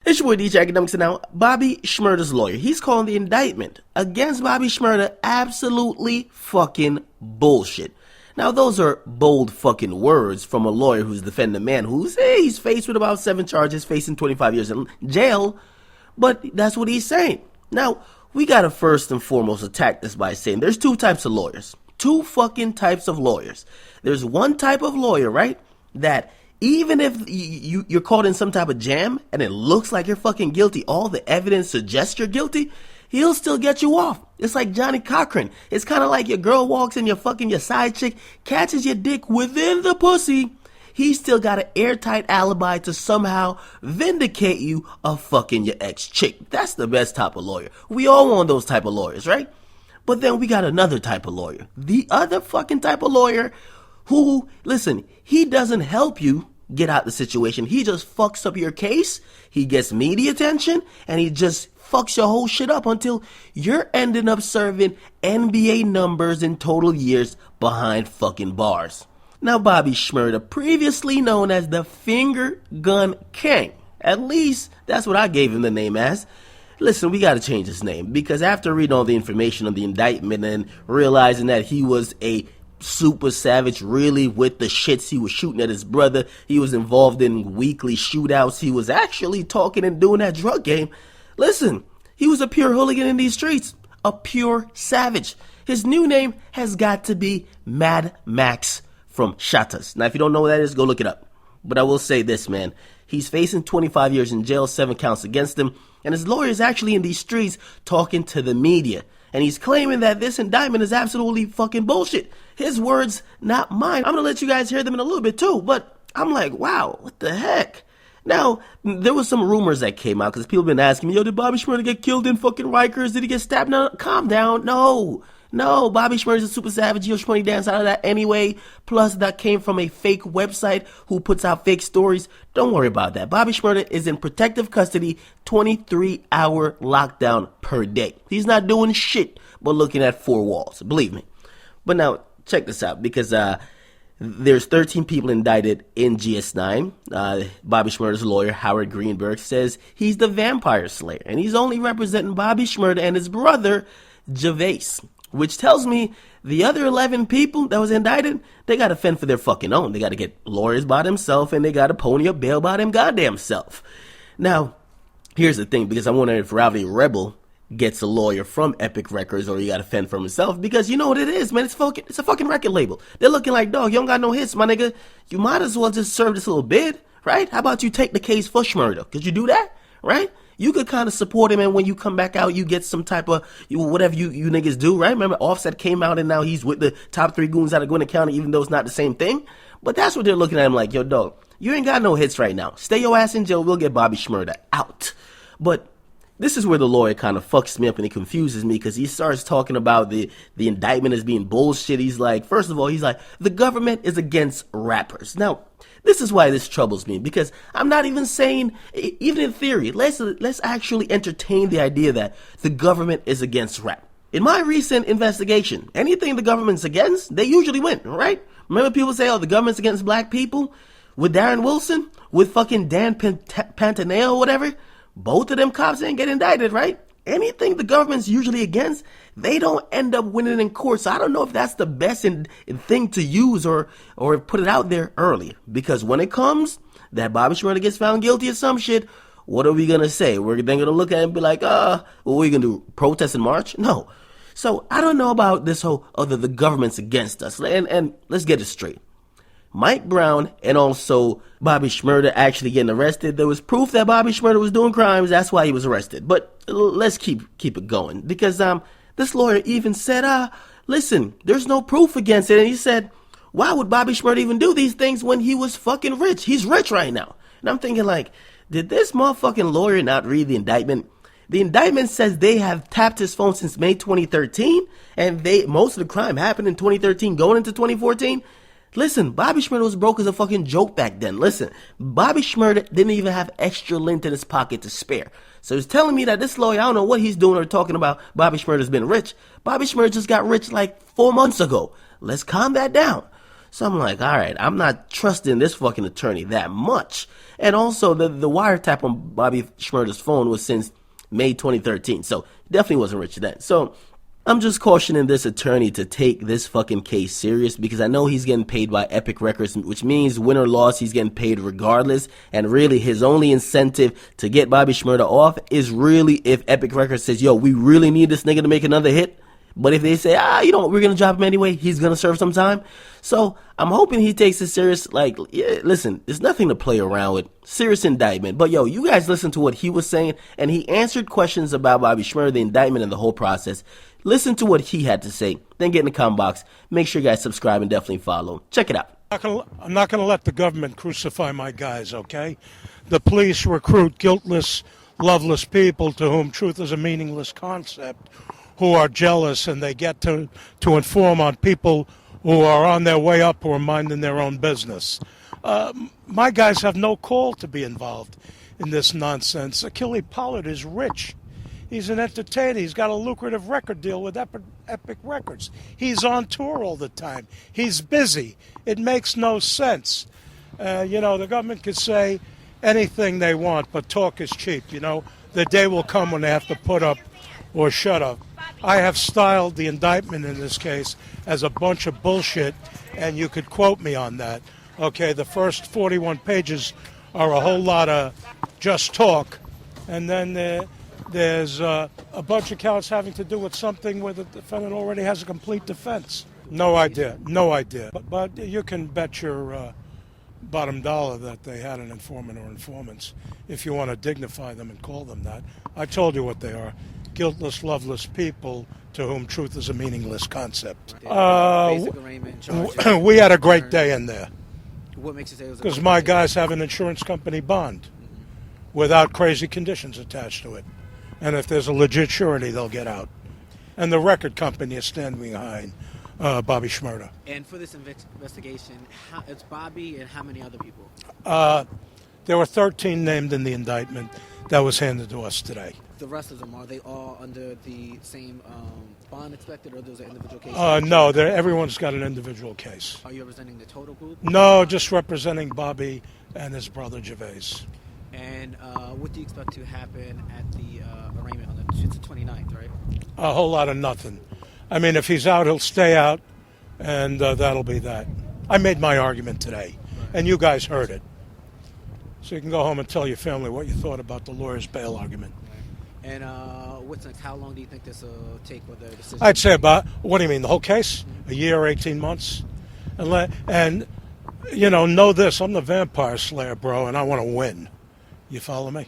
It's your boy DJ Academics, and now Bobby Shmurda's lawyer. He's calling the indictment against Bobby Shmurda absolutely fucking bullshit. Now, those are bold fucking words from a lawyer who's defending a man he's faced with about 7 charges, facing 25 years in jail, but that's what he's saying. Now, we gotta first and foremost attack this by saying there's 2 types of lawyers. 2 fucking types of lawyers. There's one type of lawyer, right, that even if you're caught in some type of jam and it looks like you're fucking guilty, all the evidence suggests you're guilty, he'll still get you off. It's like Johnny Cochran. It's kind of like your girl walks in, your side chick catches your dick within the pussy. He's still got an airtight alibi to somehow vindicate you of fucking your ex-chick. That's the best type of lawyer. We all want those type of lawyers, right? But then we got another type of lawyer. The other fucking type of lawyer who, listen, he doesn't help you get out the situation. He just fucks up your case. He gets media attention and he just fucks your whole shit up until you're ending up serving NBA numbers in total years behind fucking bars. Now, Bobby Shmurda, previously known as the Finger Gun King, at least that's what I gave him the name as. Listen, we gotta change his name because after reading all the information on the indictment and realizing that he was a super savage, really with the shits, he was shooting at his brother, he was involved in weekly shootouts, he was actually talking and doing that drug game. Listen, he was a pure hooligan in these streets, a pure savage. His new name has got to be Mad Max from Shatas. Now, if you don't know what that is, go look it up. But I will say this, man. He's facing 25 years in jail, 7 counts against him, and his lawyer is actually in these streets talking to the media. And he's claiming that this indictment is absolutely fucking bullshit. His words, not mine. I'm gonna let you guys hear them in a little bit too, but I'm like, wow, what the heck? Now, there was some rumors that came out because people have been asking me, yo, did Bobby Shmurda get killed in fucking Rikers? Did he get stabbed? No, calm down. No, Bobby Shmurda's a super savage. He'll shmoney dance out of that anyway. Plus, that came from a fake website who puts out fake stories. Don't worry about that. Bobby Shmurda is in protective custody, 23-hour lockdown per day. He's not doing shit but looking at 4 walls. Believe me. But now, check this out, because there's 13 people indicted in GS9. Bobby Shmurda's lawyer, Howard Greenberg, says he's the vampire slayer, and he's only representing Bobby Shmurda and his brother, Gervais. Which tells me the other 11 people that was indicted, they got to fend for their fucking own. They got to get lawyers by themselves, and they got to pony up bail by them goddamn self. Now, here's the thing, because I'm wondering if Rowdy Rebel gets a lawyer from Epic Records, or he got to fend for himself, because you know what it is, man. It's a fucking record label. They're looking like, dog, you don't got no hits, my nigga. You might as well just serve this little bid, right? How about you take the case for Shmurda? Could you do that, right? You could kind of support him, and when you come back out, you get some type of, whatever you niggas do, right? Remember, Offset came out, and now he's with the top 3 goons out of Gwinnett County, even though it's not the same thing. But that's what they're looking at him like, yo, dog, you ain't got no hits right now. Stay your ass in jail. We'll get Bobby Shmurda out. But this is where the lawyer kind of fucks me up and he confuses me, because he starts talking about the indictment as being bullshit. He's like, first of all, he's like, the government is against rappers. Now, this is why this troubles me, because I'm not even saying, even in theory, let's actually entertain the idea that the government is against rap. In my recent investigation, anything the government's against, they usually win, right? Remember people say, oh, the government's against black people? With Darren Wilson? With fucking Dan Pantaneo or whatever? Both of them cops didn't get indicted, right? Anything the government's usually against, they don't end up winning in court. So I don't know if that's the best thing to use or put it out there early. Because when it comes that Bobby Shmurda gets found guilty of some shit, what are we going to say? We're then going to look at it and be like, what are we going to do? Protest and march? No. So I don't know about this whole, the government's against us. And let's get it straight. Mike Brown and also Bobby Shmurda actually getting arrested. There was proof that Bobby Shmurda was doing crimes. That's why he was arrested. But let's keep it going, because this lawyer even said, listen, there's no proof against it. And he said, why would Bobby Shmurda even do these things when he was fucking rich? He's rich right now. And I'm thinking, like, did this motherfucking lawyer not read the indictment? The indictment says they have tapped his phone since May 2013, and most of the crime happened in 2013 going into 2014. Listen, Bobby Shmurda was broke as a fucking joke back then. Listen, Bobby Shmurda didn't even have extra lint in his pocket to spare. So he's telling me that this lawyer, I don't know what he's doing or talking about Bobby Shmurda's been rich. Bobby Shmurda just got rich like 4 months ago. Let's calm that down. So I'm like, all right, I'm not trusting this fucking attorney that much. And also, the wiretap on Bobby Shmurda's phone was since May 2013. So he definitely wasn't rich then. So I'm just cautioning this attorney to take this fucking case serious, because I know he's getting paid by Epic Records, which means win or loss, he's getting paid regardless. And really, his only incentive to get Bobby Shmurda off is really if Epic Records says, yo, we really need this nigga to make another hit. But if they say, you know what, we're going to drop him anyway, he's going to serve some time. So I'm hoping he takes it serious. Like, yeah, listen, there's nothing to play around with. Serious indictment. But yo, you guys listen to what he was saying, and he answered questions about Bobby Shmurda, the indictment, and the whole process. Listen to what he had to say. Then get in the comment box. Make sure you guys subscribe and definitely follow. Check it out. I'm not going to let the government crucify my guys, okay? The police recruit guiltless, loveless people to whom truth is a meaningless concept, who are jealous, and they get to inform on people who are on their way up, who are minding their own business. My guys have no call to be involved in this nonsense. Acquille Pollard is rich. He's an entertainer. He's got a lucrative record deal with Epic Records. He's on tour all the time. He's busy. It makes no sense. You know, the government could say anything they want, but talk is cheap. You know, the day will come when they have to put up or shut up. I have styled the indictment in this case as a bunch of bullshit, and you could quote me on that. Okay, the first 41 pages are a whole lot of just talk, and then there's a bunch of counts having to do with something where the defendant already has a complete defense. No idea. But you can bet your bottom dollar that they had an informant or informants, if you want to dignify them and call them that. I told you what they are. Guiltless, loveless people to whom truth is a meaningless concept. We had a great day in there. What makes you say it was? Because my guys have an insurance company bond without crazy conditions attached to it. And if there's a legit surety, they'll get out. And the record company is standing behind Bobby Shmurda. And for this investigation, it's Bobby and how many other people? There were 13 named in the indictment that was handed to us today. The rest of them, are they all under the same bond expected, or those are individual cases? No, everyone's got an individual case. Are you representing the total group? No, just representing Bobby and his brother Gervais. And what do you expect to happen at the arraignment on the 29th, right? A whole lot of nothing. I mean, if he's out, he'll stay out, and that'll be that. I made my argument today, and you guys heard it. So you can go home and tell your family what you thought about the lawyer's bail argument. And what's next? How long do you think this will take with the decision? I'd say about, what do you mean, the whole case? A year, 18 months? And you know this, I'm the vampire slayer, bro, and I want to win. You follow me?